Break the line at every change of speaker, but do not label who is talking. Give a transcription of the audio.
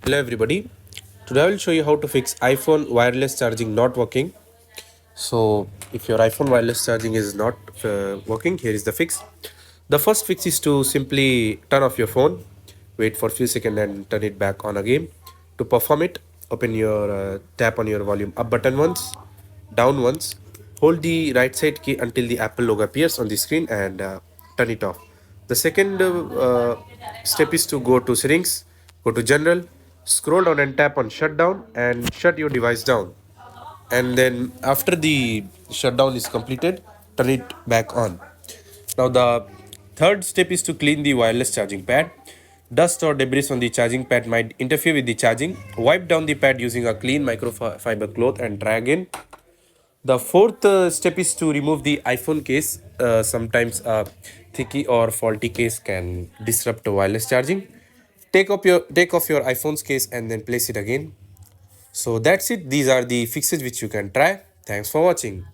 Hello everybody. Today I will show you how to fix iPhone wireless charging not working. So if your iPhone wireless charging is not working, here is the fix. The first fix is to simply turn off your phone, wait for a few seconds and turn it back on again. To perform it, open your tap on your volume up button once, down once, hold the right side key until the Apple logo appears on the screen and turn it off. The second step is to go to settings, go to general, scroll down and tap on shutdown and shut your device down. And then after the shutdown is completed, turn it back on. Now the third step is to clean the wireless charging pad. Dust or debris on the charging pad might interfere with the charging. Wipe down the pad using a clean microfiber cloth and try again. The fourth step is to remove the iPhone case. Sometimes a thicky or faulty case can disrupt wireless charging. Take off your iPhone's case and then place it again. So that's it. These are the fixes which you can try. Thanks for watching.